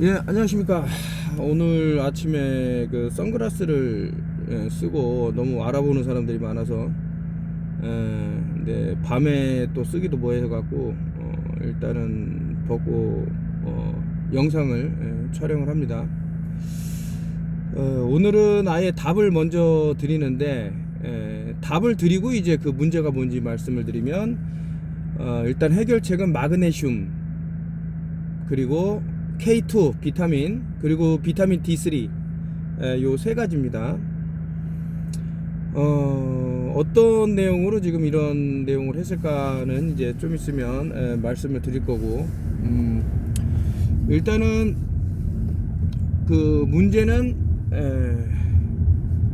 예, 안녕하십니까. 오늘 아침에 그 선글라스를 쓰고 너무 알아보는 사람들이 많아서 근데 밤에 또 쓰기도 뭐해 갖고 일단은 벗고 영상을 촬영을 합니다. 오늘은 아예 답을 먼저 드리는데 답을 드리고 이제 그 문제가 뭔지 말씀을 드리면 일단 해결책은 마그네슘, 그리고 K2 비타민, 그리고 비타민 D3, 요 세 가지입니다. 어떤 내용으로 지금 이런 내용을 했을까는 이제 좀 있으면 말씀을 드릴 거고, 일단은 그 문제는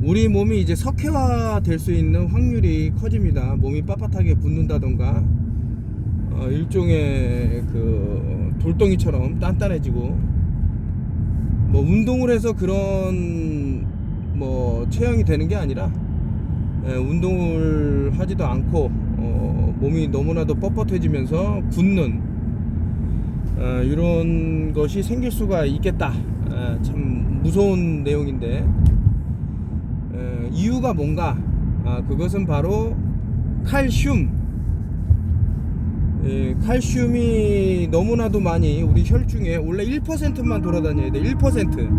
우리 몸이 이제 석회화 될 수 있는 확률이 커집니다. 몸이 빳빳하게 굳는다던가 일종의 그 돌덩이처럼 단단해지고, 뭐 운동을 해서 그런 뭐 체형이 되는 게 아니라 운동을 하지도 않고 몸이 너무나도 뻣뻣해지면서 굳는 이런 것이 생길 수가 있겠다. 참 무서운 내용인데, 이유가 뭔가? 그것은 바로 칼슘. 칼슘이 너무나도 많이 우리 혈중에 원래 1%만 돌아다녀야 돼. 1%.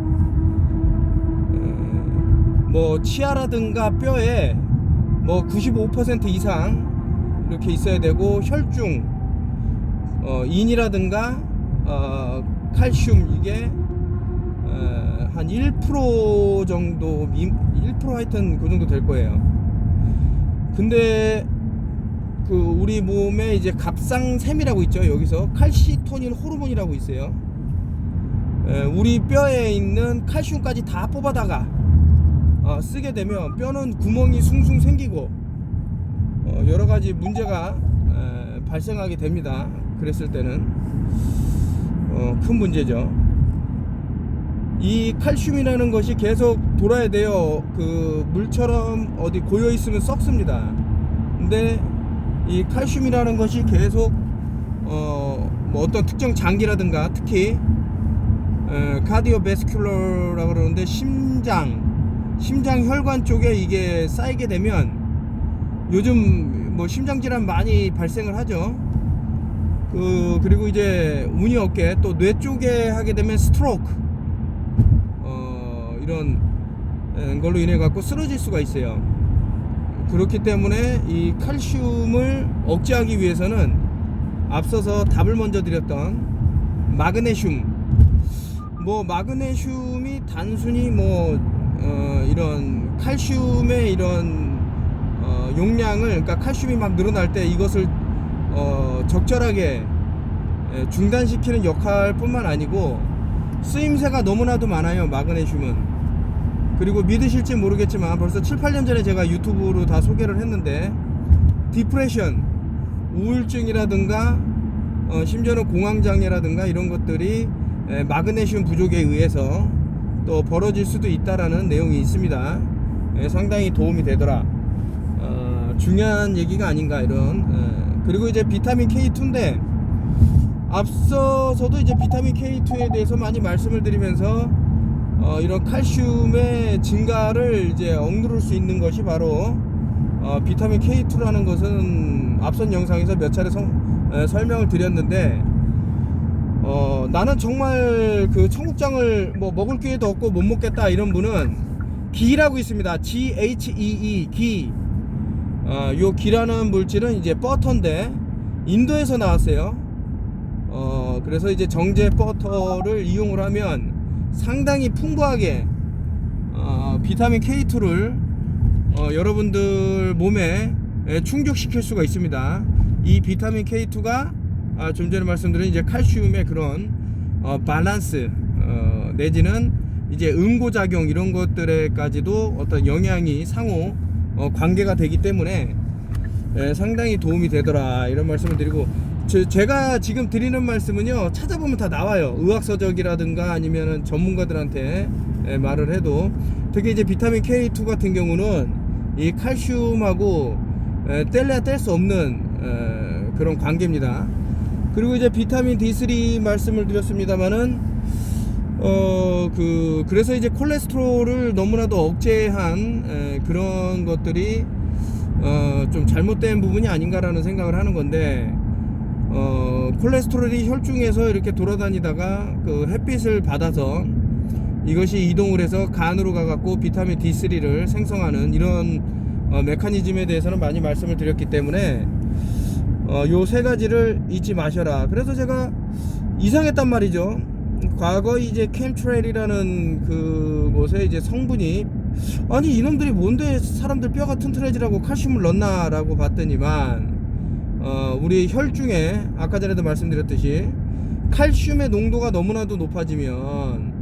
뭐 치아라든가 뼈에 뭐 95% 이상 이렇게 있어야 되고, 혈중 인이라든가 칼슘 이게 한 1% 정도, 1% 하여튼 그 정도 될 거예요. 근데 그 우리 몸에 이제 갑상샘이라고 있죠. 여기서 칼시토닌 호르몬이라고 있어요. 우리 뼈에 있는 칼슘까지 다 뽑아다가 쓰게 되면 뼈는 구멍이 숭숭 생기고 여러 가지 문제가 발생하게 됩니다. 그랬을 때는 큰 문제죠. 이 칼슘이라는 것이 계속 돌아야 돼요. 그 물처럼 어디 고여 있으면 썩습니다. 근데 이 칼슘이라는 것이 계속 뭐 어떤 특정 장기라든가, 특히 카디오베스큘러라고 그러는데 심장 혈관 쪽에 이게 쌓이게 되면, 요즘 뭐 심장 질환 많이 발생을 하죠. 그리고 이제 운이 없게 또 뇌 쪽에 하게 되면 스트로크, 이런 걸로 인해 갖고 쓰러질 수가 있어요. 그렇기 때문에 이 칼슘을 억제하기 위해서는 앞서서 답을 먼저 드렸던 마그네슘, 뭐 마그네슘이 단순히 뭐 이런 칼슘의 이런 용량을, 그러니까 칼슘이 막 늘어날 때 이것을 적절하게 중단시키는 역할뿐만 아니고 쓰임새가 너무나도 많아요, 마그네슘은. 그리고 믿으실지 모르겠지만 벌써 7, 8년 전에 제가 유튜브로 다 소개를 했는데, 디프레션, 우울증이라든가 심지어는 공황장애라든가 이런 것들이 마그네슘 부족에 의해서 또 벌어질 수도 있다라는 내용이 있습니다. 상당히 도움이 되더라. 중요한 얘기가 아닌가 이런. 그리고 이제 비타민 K2인데, 앞서서도 이제 비타민 K2에 대해서 많이 말씀을 드리면서 이런 칼슘의 증가를 이제 억누를 수 있는 것이 바로 비타민 K2라는 것은 앞선 영상에서 몇 차례 설명을 드렸는데, 나는 정말 그 청국장을 뭐 먹을 기회도 없고 못 먹겠다 이런 분은 기라고 있습니다. GHEE, 기. 요 기라는 물질은 이제 버터인데 인도에서 나왔어요. 그래서 이제 정제 버터를 이용을 하면 상당히 풍부하게 비타민 K2를 여러분들 몸에 충족시킬 수가 있습니다. 이 비타민 K2가 좀 전에 말씀드린 이제 칼슘의 그런 밸런스, 내지는 이제 응고작용 이런 것들에까지도 어떤 영향이 상호 관계가 되기 때문에 상당히 도움이 되더라 이런 말씀을 드리고, 제가 지금 드리는 말씀은요, 찾아보면 다 나와요. 의학서적이라든가 아니면은 전문가들한테 말을 해도. 특히 이제 비타민 K2 같은 경우는 이 칼슘하고 뗄래야 뗄 수 없는 그런 관계입니다. 그리고 이제 비타민 D3 말씀을 드렸습니다만은 그래서 이제 콜레스테롤을 너무나도 억제한 그런 것들이 좀 잘못된 부분이 아닌가라는 생각을 하는 건데, 콜레스테롤이 혈중에서 이렇게 돌아다니다가 그 햇빛을 받아서 이것이 이동을 해서 간으로 가갖고 비타민 D3를 생성하는 이런 메커니즘에 대해서는 많이 말씀을 드렸기 때문에 요 세 가지를 잊지 마셔라. 그래서 제가 이상했단 말이죠. 과거 이제 캠트레일이라는 그곳에 이제 성분이, 아니 이놈들이 뭔데 사람들 뼈가 튼튼해지라고 칼슘을 넣나라고 봤더니만 우리 혈중에 아까 전에도 말씀드렸듯이 칼슘의 농도가 너무나도 높아지면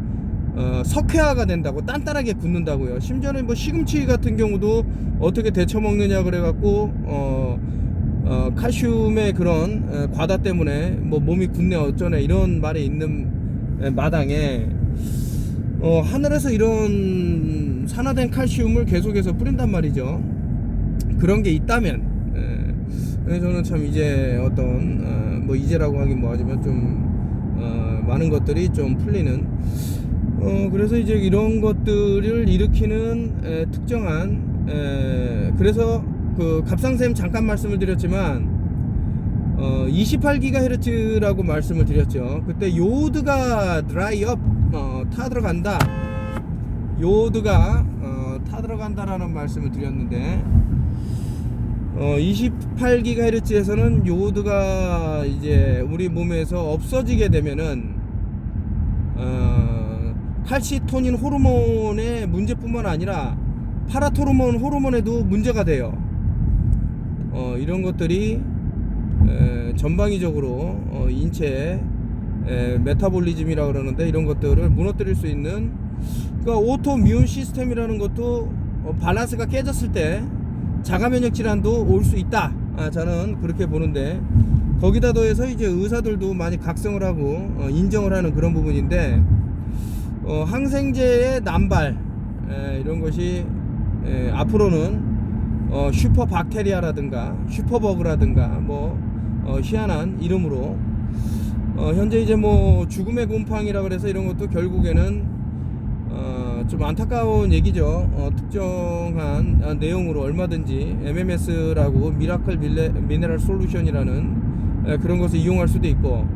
석회화가 된다고, 단단하게 굳는다고요. 심지어는 뭐 시금치 같은 경우도 어떻게 데쳐 먹느냐 그래갖고 칼슘의 그런 과다 때문에 뭐 몸이 굳네 어쩌네 이런 말이 있는 마당에 하늘에서 이런 산화된 칼슘을 계속해서 뿌린단 말이죠. 그런 게 있다면, 그래서 저는 참 이제 어떤 뭐 이제라고 하긴 뭐하지만 좀 많은 것들이 좀 풀리는, 그래서 이제 이런 것들을 일으키는 특정한, 그래서 그 갑상샘 잠깐 말씀을 드렸지만 28GHz라고 말씀을 드렸죠. 그때 요오드가 드라이업 타 들어간다, 요오드가 타 들어간다라는 말씀을 드렸는데, 28GHz에서는 요오드가 이제 우리 몸에서 없어지게 되면은 칼시토닌 호르몬의 문제뿐만 아니라 파라토르몬 호르몬에도 문제가 돼요. 이런 것들이 전방위적으로 인체의 메타볼리즘이라 그러는데, 이런 것들을 무너뜨릴 수 있는, 그러니까 오토미운 시스템이라는 것도 밸런스가 깨졌을 때 자가 면역 질환도 올 수 있다. 저는 그렇게 보는데, 거기다 더해서 이제 의사들도 많이 각성을 하고 인정을 하는 그런 부분인데, 항생제의 남발 이런 것이 앞으로는 슈퍼박테리아라든가 슈퍼버그라든가 뭐 희한한 이름으로 현재 이제 뭐 죽음의 곰팡이라 그래서 이런 것도 결국에는 좀 안타까운 얘기죠. 특정한 내용으로 얼마든지 MMS라고 미라클 미네랄 솔루션이라는 그런 것을 이용할 수도 있고,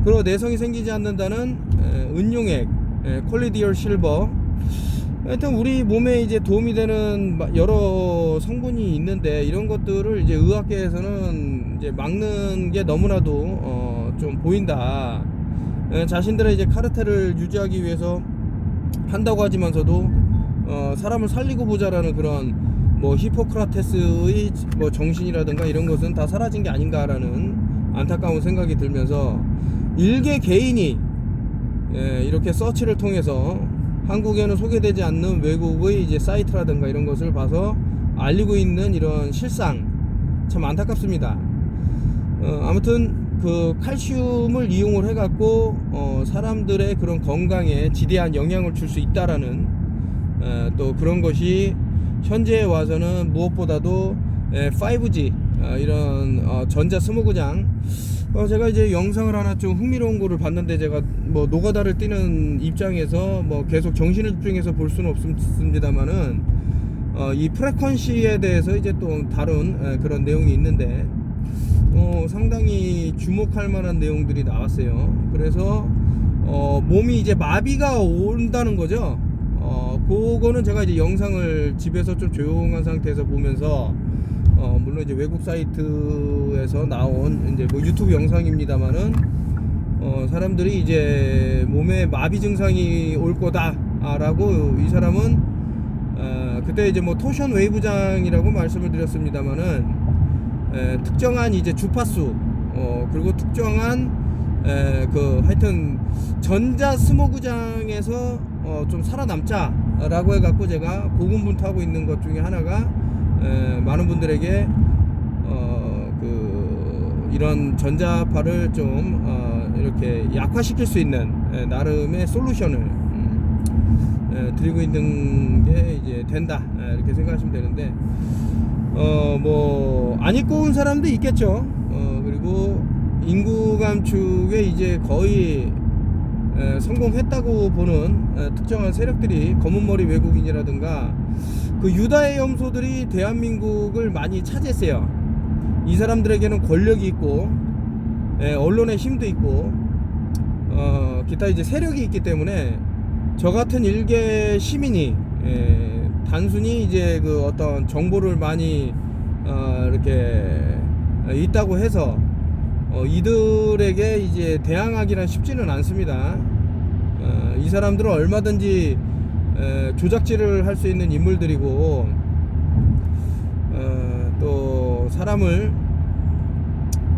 그리고 내성이 생기지 않는다는 은용액, 콜리디얼 실버, 하여튼 우리 몸에 이제 도움이 되는 여러 성분이 있는데, 이런 것들을 이제 의학계에서는 이제 막는 게 너무나도 좀 보인다. 자신들의 이제 카르텔을 유지하기 위해서 한다고 하지만서도 사람을 살리고 보자라는 그런 뭐 히포크라테스의 뭐 정신이라든가 이런 것은 다 사라진 게 아닌가라는 안타까운 생각이 들면서, 일개 개인이 이렇게 서치를 통해서 한국에는 소개되지 않는 외국의 이제 사이트라든가 이런 것을 봐서 알리고 있는 이런 실상, 참 안타깝습니다. 아무튼 그 칼슘을 이용을 해갖고 사람들의 그런 건강에 지대한 영향을 줄 수 있다라는 또 그런 것이 현재에 와서는 무엇보다도 5G 이런 전자 스모그장, 제가 이제 영상을 하나 좀 흥미로운 거를 봤는데, 제가 뭐 노가다를 뛰는 입장에서 뭐 계속 정신을 집중해서 볼 수는 없습니다만은 이 프레퀀시에 대해서 이제 또 다룬 그런 내용이 있는데 상당히 주목할 만한 내용들이 나왔어요. 그래서 몸이 이제 마비가 온다는 거죠. 그거는 제가 이제 영상을 집에서 좀 조용한 상태에서 보면서 물론 이제 외국 사이트에서 나온 이제 뭐 유튜브 영상입니다만은 사람들이 이제 몸에 마비 증상이 올 거다라고, 이 사람은 그때 이제 뭐 토션 웨이브장이라고 말씀을 드렸습니다만은 특정한 이제 주파수 그리고 특정한 그 하여튼 전자 스모그장에서 좀 살아남자라고 해갖고 제가 고군분투하고 있는 것 중에 하나가 많은 분들에게 이런 전자파를 좀 이렇게 약화시킬 수 있는 나름의 솔루션을 드리고 있는 게 이제 된다, 이렇게 생각하시면 되는데, 뭐 안 입고 온 사람도 있겠죠. 그리고 인구 감축에 이제 거의 성공했다고 보는 특정한 세력들이, 검은머리 외국인이라든가 그 유다의 염소들이 대한민국을 많이 차지했어요. 이 사람들에게는 권력이 있고 언론의 힘도 있고 기타 이제 세력이 있기 때문에 저 같은 일개 시민이 단순히 이제 그 어떤 정보를 많이 이렇게 있다고 해서 이들에게 이제 대항하기란 쉽지는 않습니다. 이 사람들은 얼마든지 조작질을 할 수 있는 인물들이고 또 사람을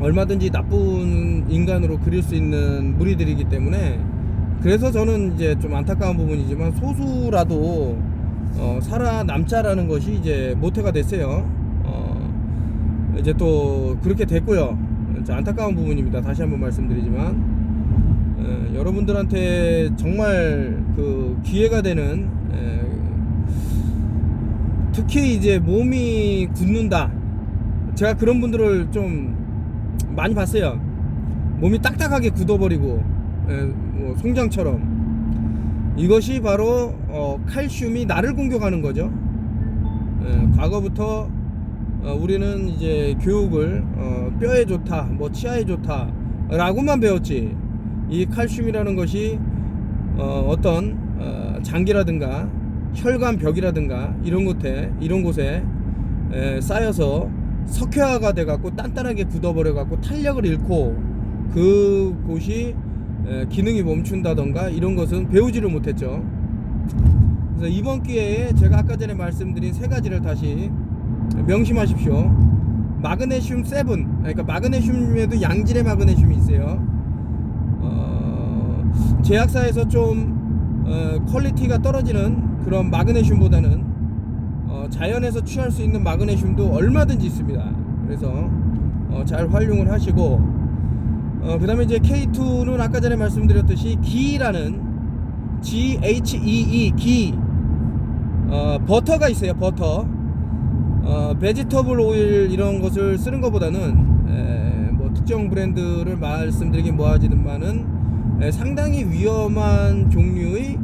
얼마든지 나쁜 인간으로 그릴 수 있는 무리들이기 때문에, 그래서 저는 이제 좀 안타까운 부분이지만 소수라도 살아남자라는 것이 이제 모태가 됐어요. 이제 또 그렇게 됐고요. 안타까운 부분입니다. 다시 한번 말씀드리지만 여러분들한테 정말 그 기회가 되는, 특히 이제 몸이 굳는다, 제가 그런 분들을 좀 많이 봤어요. 몸이 딱딱하게 굳어버리고 뭐 송장처럼. 이것이 바로 칼슘이 나를 공격하는 거죠. 과거부터 우리는 이제 교육을 뼈에 좋다, 뭐 치아에 좋다 라고만 배웠지, 이 칼슘이라는 것이 어떤 장기라든가 혈관벽이라든가 이런 곳에 쌓여서 석회화가 돼 갖고 단단하게 굳어버려 갖고 탄력을 잃고 그곳이 기능이 멈춘다던가 이런 것은 배우지를 못했죠. 그래서 이번 기회에 제가 아까 전에 말씀드린 세 가지를 다시 명심하십시오. 마그네슘 7, 그러니까 마그네슘에도 양질의 마그네슘이 있어요. 제약사에서 좀 퀄리티가 떨어지는 그런 마그네슘보다는 자연에서 취할 수 있는 마그네슘도 얼마든지 있습니다. 그래서 잘 활용을 하시고, 그 다음에 이제 K2는 아까 전에 말씀드렸듯이 기라는 GHEE 기, 버터가 있어요. 버터, 베지터블 오일 이런 것을 쓰는 것보다는 뭐 특정 브랜드를 말씀드리긴 뭐하지만은 상당히 위험한 종류의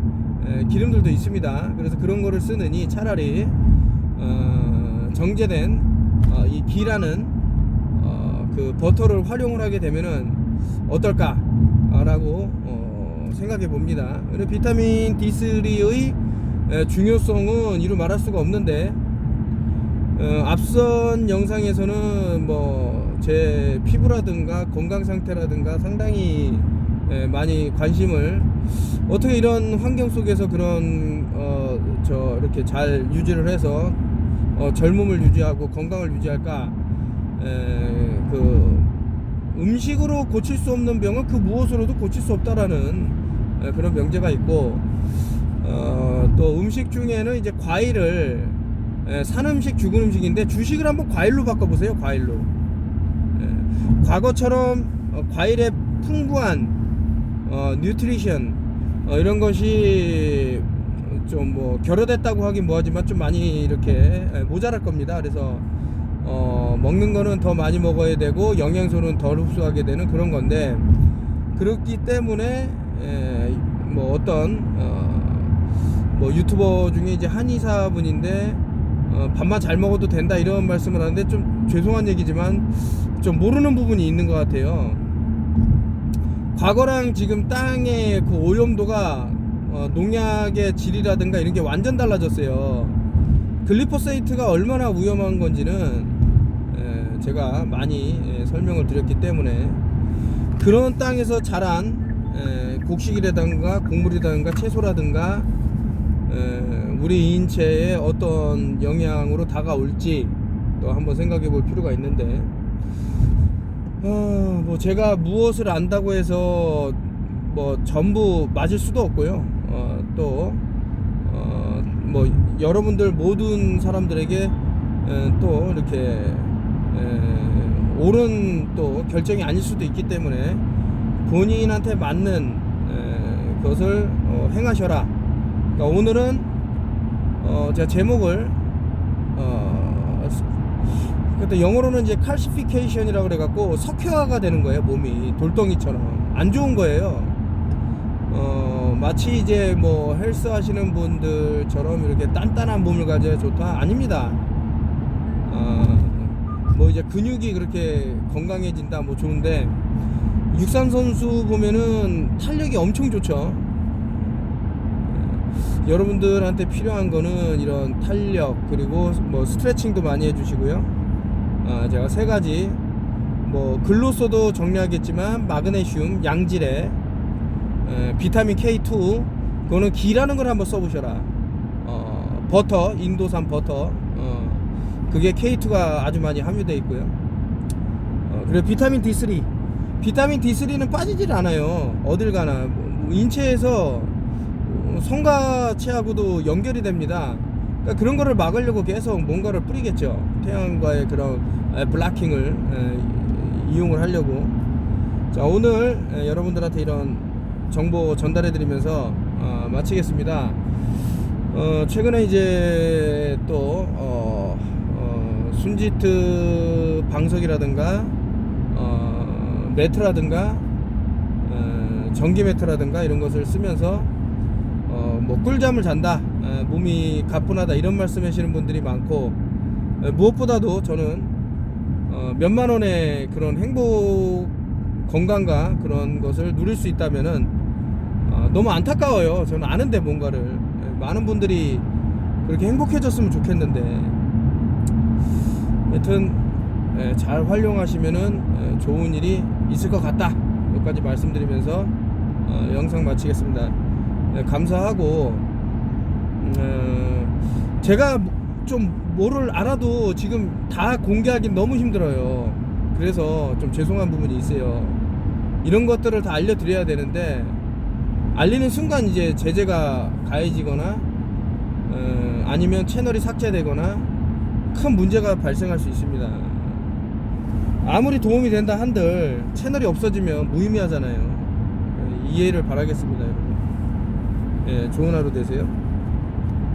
기름들도 있습니다. 그래서 그런 거를 쓰느니 차라리 정제된 이 기라는 그 버터를 활용을 하게 되면은 어떨까 라고 생각해 봅니다. 비타민 D3의 중요성은 이루 말할 수가 없는데, 앞선 영상에서는 뭐 제 피부라든가 건강 상태라든가 상당히 많이 관심을, 어떻게 이런 환경 속에서 그런 이렇게 잘 유지를 해서 젊음을 유지하고 건강을 유지할까. 그 음식으로 고칠 수 없는 병은 그 무엇으로도 고칠 수 없다라는 그런 명제가 있고, 또 음식 중에는 이제 과일을, 산 음식 죽은 음식인데 주식을 한번 과일로 바꿔보세요. 과일로. 과거처럼 과일의 풍부한 뉴트리션 이런 것이 좀 뭐 결여됐다고 하긴 뭐하지만 좀 많이 이렇게 모자랄 겁니다. 그래서 먹는 거는 더 많이 먹어야 되고 영양소는 덜 흡수하게 되는 그런 건데, 그렇기 때문에 뭐 어떤 뭐 유튜버 중에 이제 한의사분인데 밥만 잘 먹어도 된다 이런 말씀을 하는데, 좀 죄송한 얘기지만 좀 모르는 부분이 있는 것 같아요. 과거랑 지금 땅의 그 오염도가 농약의 질이라든가 이런 게 완전 달라졌어요. 글리포세이트가 얼마나 위험한 건지는 제가 많이 설명을 드렸기 때문에, 그런 땅에서 자란 곡식이라든가 곡물이라든가 채소라든가 우리 인체에 어떤 영향으로 다가올지 또 한번 생각해 볼 필요가 있는데, 뭐 제가 무엇을 안다고 해서 뭐 전부 맞을 수도 없고요. 또 뭐 여러분들 모든 사람들에게 또 이렇게 옳은 또 결정이 아닐 수도 있기 때문에 본인한테 맞는 것을 행하셔라. 그러니까 오늘은 제가 제목을 그때 영어로는 이제 칼시피케이션이라고 그래갖고 석회화가 되는 거예요. 몸이 돌덩이처럼 안 좋은 거예요. 마치 이제 뭐 헬스 하시는 분들처럼 이렇게 단단한 몸을 가져야 좋다, 아닙니다. 뭐 이제 근육이 그렇게 건강해진다 뭐 좋은데, 육상 선수 보면은 탄력이 엄청 좋죠. 여러분들한테 필요한 거는 이런 탄력, 그리고 뭐 스트레칭도 많이 해주시고요. 제가 세 가지 뭐 글로써도 정리하겠지만, 마그네슘, 양질의 비타민 K2, 그거는 기라는 걸 한번 써보셔라. 버터, 인도산 버터, 그게 K2가 아주 많이 함유되어 있고요. 그리고 비타민 D3. 비타민 D3는 빠지질 않아요. 어딜 가나. 인체에서 성가체하고도 연결이 됩니다. 그러니까 그런 거를 막으려고 계속 뭔가를 뿌리겠죠. 태양과의 그런 블라킹을 이용을 하려고. 자, 오늘 여러분들한테 이런 정보 전달해 드리면서 마치겠습니다. 최근에 이제 또 순지트 방석이라든가 매트라든가 전기 매트라든가 이런 것을 쓰면서 뭐 꿀잠을 잔다, 몸이 가뿐하다, 이런 말씀 하시는 분들이 많고, 무엇보다도 저는 몇만 원의 그런 행복, 건강과 그런 것을 누릴 수 있다면은 너무 안타까워요. 저는 아는데 뭔가를, 많은 분들이 그렇게 행복해졌으면 좋겠는데, 여튼 잘 활용하시면은 좋은 일이 있을 것 같다, 여기까지 말씀드리면서 영상 마치겠습니다. 감사하고, 제가 좀 뭐를 알아도 지금 다 공개하기 너무 힘들어요. 그래서 좀 죄송한 부분이 있어요. 이런 것들을 다 알려드려야 되는데, 알리는 순간 이제 제재가 가해지거나 아니면 채널이 삭제되거나 큰 문제가 발생할 수 있습니다. 아무리 도움이 된다 한들 채널이 없어지면 무의미하잖아요. 이해를 바라겠습니다, 여러분. 좋은 하루 되세요.